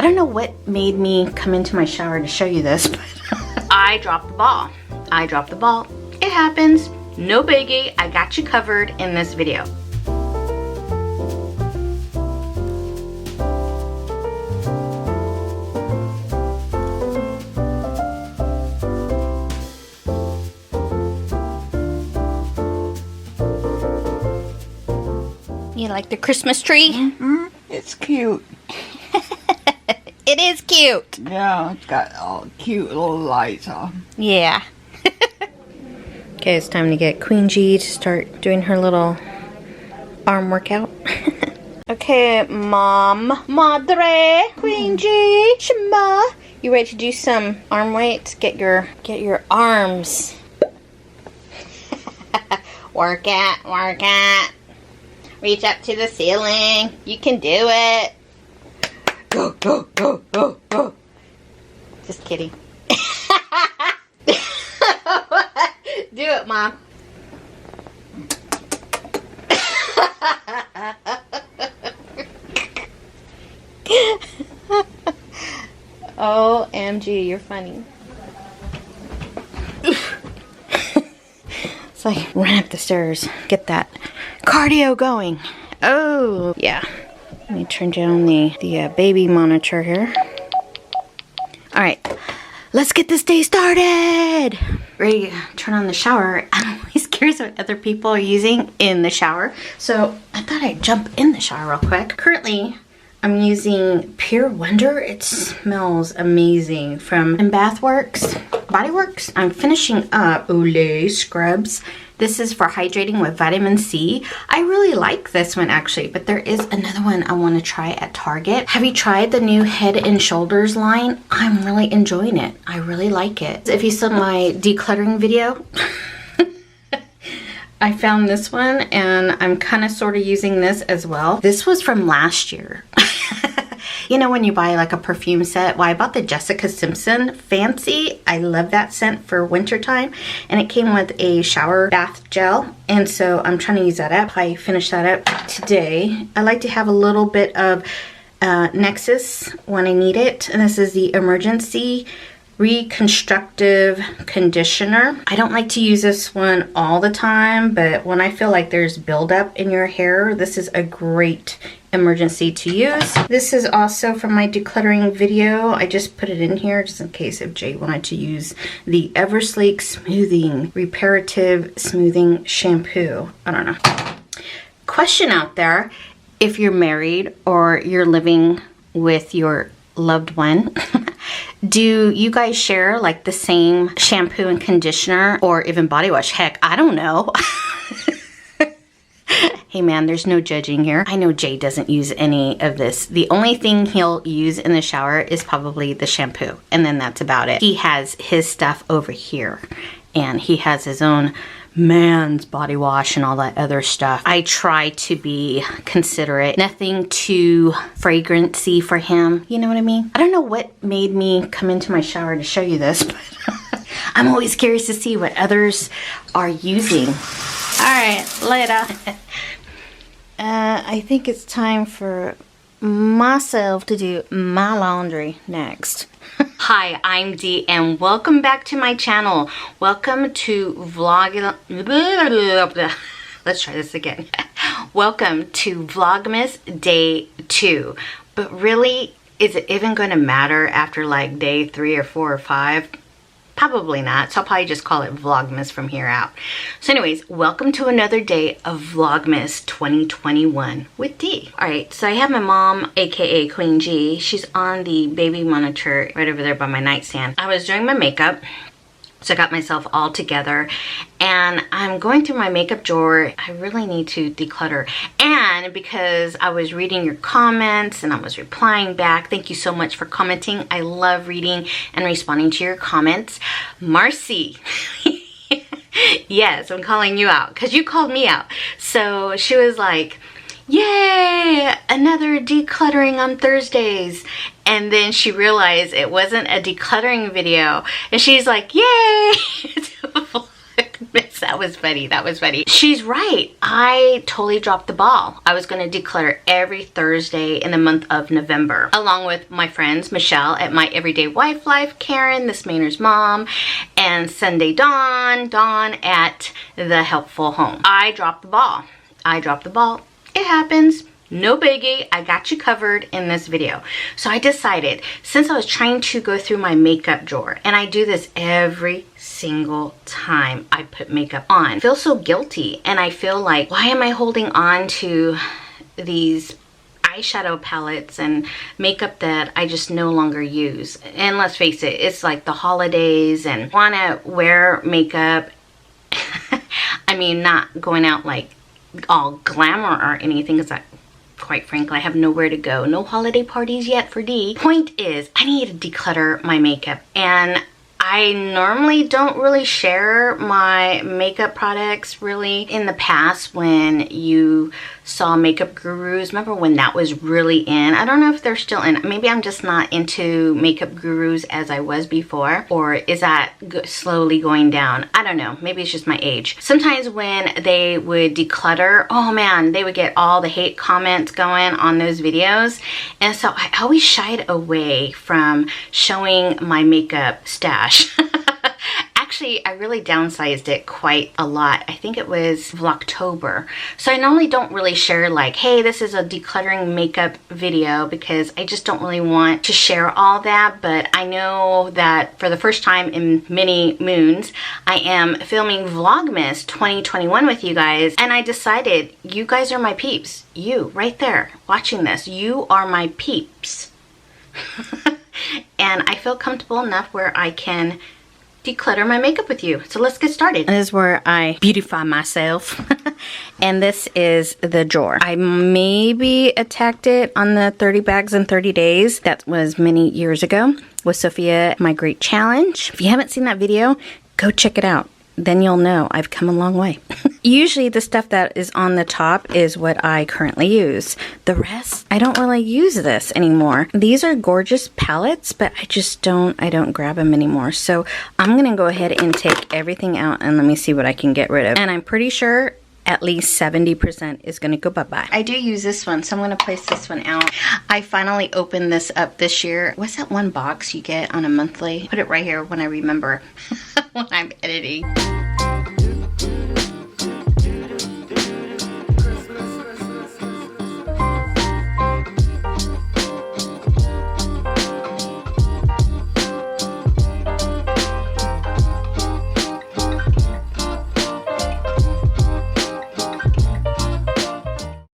I don't know what made me come into my shower to show you this, but I dropped the ball. I dropped the ball. It happens. No biggie. I got you covered in this video. You like the Christmas tree? Mm-hmm. It's cute. It is cute. Yeah, it's got all cute little lights on. Yeah. Okay, it's time to get Queen G to start doing her little arm workout. Okay, Mom, Madre, Queen G, Shema. You ready to do some arm weights? Get your arms. Work it. Reach up to the ceiling. You can do it. Go, go, go, go, go. Just kidding. Do it, Mom. OMG, you're funny. It's like run up the stairs, get that cardio going. Oh, yeah. Let me turn down the baby monitor here. All right, let's get this day started. Ready to turn on the shower. I'm always curious what other people are using in the shower, so I thought I'd jump in the shower real quick. Currently, I'm using Pure Wonder. It smells amazing from Bath Works, Body Works. I'm finishing up Olay Scrubs. This is for hydrating with vitamin C. I really like this one actually, but there is another one I want to try at Target. Have you tried the new Head and Shoulders line? I'm really enjoying it. I really like it. If you saw my decluttering video, I found this one and I'm kind of sort of using this as well. This was from last year. You know when you buy like a perfume set? Well, I bought the Jessica Simpson Fancy. I love that scent for winter time. And it came with a shower bath gel. And so I'm trying to use that up. I finished that up today. I like to have a little bit of Nexus when I need it. And this is the Emergency Reconstructive Conditioner. I don't like to use this one all the time, but when I feel like there's buildup in your hair, this is a great emergency to use. This is also from my decluttering video. I just put it in here just in case if Jay wanted to use the Eversleek Smoothing Reparative Smoothing Shampoo. I don't know. Question out there, if you're married or you're living with your loved one, do you guys share like the same shampoo and conditioner or even body wash? Heck, I don't know. Hey man, there's no judging here. I know Jay doesn't use any of this. The only thing he'll use in the shower is probably the shampoo, and then that's about it. He has his stuff over here, and he has his own man's body wash and all that other stuff. I try to be considerate. Nothing too fragrancy for him. You know what I mean? I don't know what made me come into my shower to show you this, but I'm always curious to see what others are using. All right, later. I think it's time for myself to do my laundry next. Hi, I'm Dee and welcome back to my channel. Welcome to Let's try this again. Welcome to Vlogmas Day 2. But really, is it even going to matter after like day 3 or 4 or 5? Probably not, so I'll probably just call it Vlogmas from here out. So anyways, welcome to another day of Vlogmas 2021 with Dee. Alright, so I have my mom, aka Queen G. She's on the baby monitor right over there by my nightstand. I was doing my makeup, so I got myself all together and I'm going through my makeup drawer. I really need to declutter. And because I was reading your comments and I was replying back, thank you so much for commenting. I love reading and responding to your comments. Marcy, yes, I'm calling you out because you called me out. So she was like, yay, another decluttering on Thursdays. And then she realized it wasn't a decluttering video. And she's like, yay, it's a vlog. goodness, that was funny. That was funny. She's right. I totally dropped the ball. I was going to declutter every Thursday in the month of November, along with my friends, Michelle at My Everyday Wife Life, Karen, Miss Mainer's mom, and Sunday Dawn at The Helpful Home. I dropped the ball. I dropped the ball. It happens. No biggie, I got you covered in this video. So I decided, since I was trying to go through my makeup drawer, and I do this every single time I put makeup on, I feel so guilty, and I feel like, why am I holding on to these eyeshadow palettes and makeup that I just no longer use? And let's face it, it's like the holidays and want to wear makeup. I mean, not going out like all glamour or anything, because quite frankly, I have nowhere to go. No holiday parties yet for Dee. Point is, I need to declutter my makeup, and I normally don't really share my makeup products really. In the past, when you saw makeup gurus, remember when that was really in? I don't know if they're still in. Maybe I'm just not into makeup gurus as I was before, or is that slowly going down? I don't know. Maybe it's just my age. Sometimes when they would declutter, oh man, they would get all the hate comments going on those videos, and so I always shied away from showing my makeup stash. Actually, I really downsized it quite a lot. I think it was Vlogtober. So I normally don't really share like, hey, this is a decluttering makeup video, because I just don't really want to share all that. But I know that for the first time in many moons, I am filming Vlogmas 2021 with you guys. And I decided, you guys are my peeps. You, right there, watching this, you are my peeps. And I feel comfortable enough where I can declutter my makeup with you. So let's get started. This is where I beautify myself. And this is the drawer. I maybe attacked it on the 30 bags in 30 days. That was many years ago with Sophia, my great challenge. If you haven't seen that video, go check it out. Then you'll know I've come a long way. Usually the stuff that is on the top is what I currently use. The rest, I don't really use this anymore. These are gorgeous palettes, but I don't grab them anymore. So I'm gonna go ahead and take everything out and let me see what I can get rid of. And I'm pretty sure at least 70% is gonna go bye-bye. I do use this one, so I'm gonna place this one out. I finally opened this up this year. What's that one box you get on a monthly? Put it right here when I remember when I'm editing.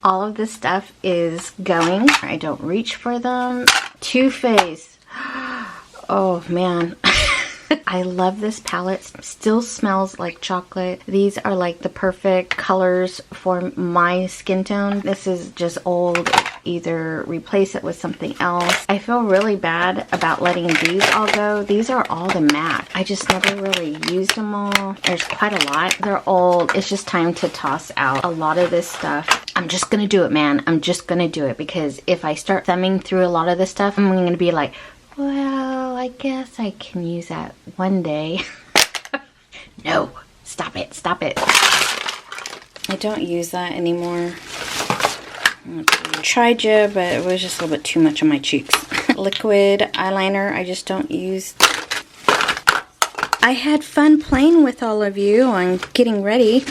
All of this stuff is going. I don't reach for them. Too Faced. Oh man. I love this palette. Still smells like chocolate. These are like the perfect colors for my skin tone. This is just old. Either replace it with something else. I feel really bad about letting these all go. These are all the matte. I just never really used them all. There's quite a lot. They're old. It's just time to toss out a lot of this stuff. I'm just gonna do it, man. I'm just gonna do it, because if I start thumbing through a lot of this stuff, I'm gonna be like, well, I guess I can use that one day. No, stop it, stop it. I don't use that anymore. Tried you, but it was just a little bit too much on my cheeks. Liquid eyeliner, I just don't use. I had fun playing with all of you on getting ready.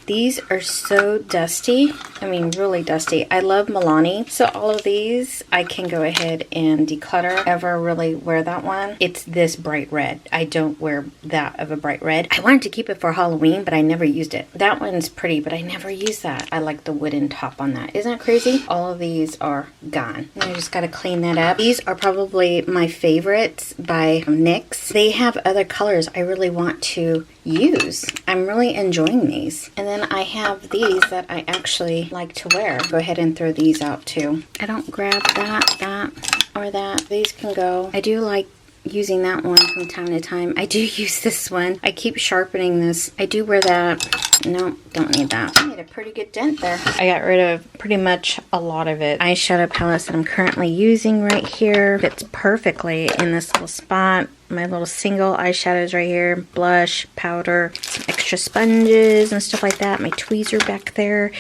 These are so dusty. I mean, really dusty. I love Milani. So all of these, I can go ahead and declutter. Ever really wear that one? It's this bright red. I don't wear that of a bright red. I wanted to keep it for Halloween, but I never used it. That one's pretty, but I never use that. I like the wooden top on that. Isn't that crazy? All of these are gone. I just gotta clean that up. These are probably my favorites by NYX. They have other colors I really want to use. I'm really enjoying these. And then I have these that I actually like to wear. Go ahead and throw these out too. I don't grab that, or that. These can go. I do like using that one from time to time. I do use this one. I keep sharpening this. I do wear that. No, don't need that. I made a pretty good dent there. I got rid of pretty much a lot of it. Eyeshadow palettes that I'm currently using right here. Fits perfectly in this little spot. My little single eyeshadows right here. Blush, powder, some extra sponges and stuff like that. My tweezer back there.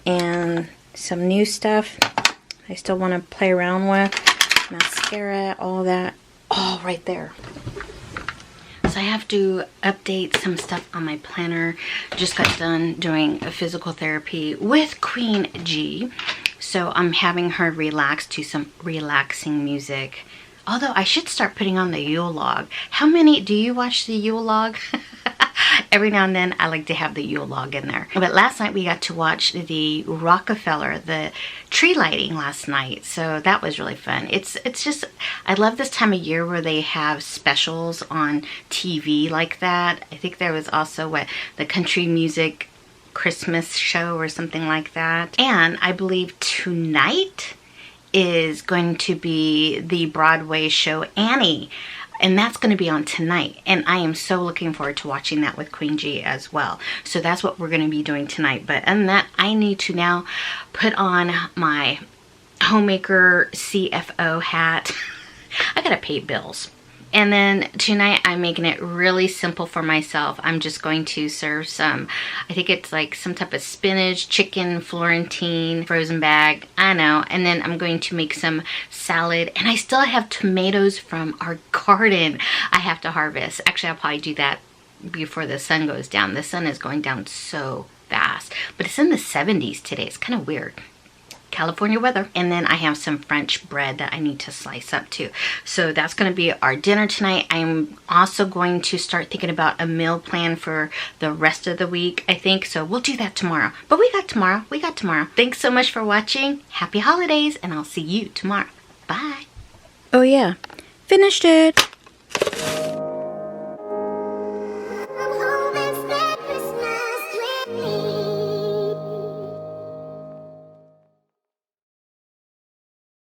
And some new stuff I still want to play around with. Mascara, all that. All right there. So I have to update some stuff on my planner. Just got done doing a physical therapy with Queen G. So I'm having her relax to some relaxing music. Although I should start putting on the Yule log. How many, do you watch the Yule log? Every now and then I like to have the Yule log in there. But last night we got to watch the Rockefeller, the tree lighting last night. So that was really fun. It's just, I love this time of year where they have specials on TV like that. I think there was also the country music Christmas show or something like that. And I believe tonight is going to be the Broadway show Annie. And that's going to be on tonight. And I am so looking forward to watching that with Queen G as well. So that's what we're going to be doing tonight. But other than that, I need to now put on my homemaker CFO hat. I got to pay bills. And then tonight I'm making it really simple for myself. I'm just going to serve some, I think it's like some type of spinach, chicken, Florentine, frozen bag. I know. And then I'm going to make some salad. And I still have tomatoes from our garden I have to harvest. Actually, I'll probably do that before the sun goes down. The sun is going down so fast. But it's in the 70s today. It's kind of weird. California weather. And then I have some French bread that I need to slice up too. So that's going to be our dinner tonight. I'm also going to start thinking about a meal plan for the rest of the week, I think. So we'll do that tomorrow. But we got tomorrow. We got tomorrow. Thanks so much for watching. Happy holidays, and I'll see you tomorrow. Bye. Oh yeah, finished it.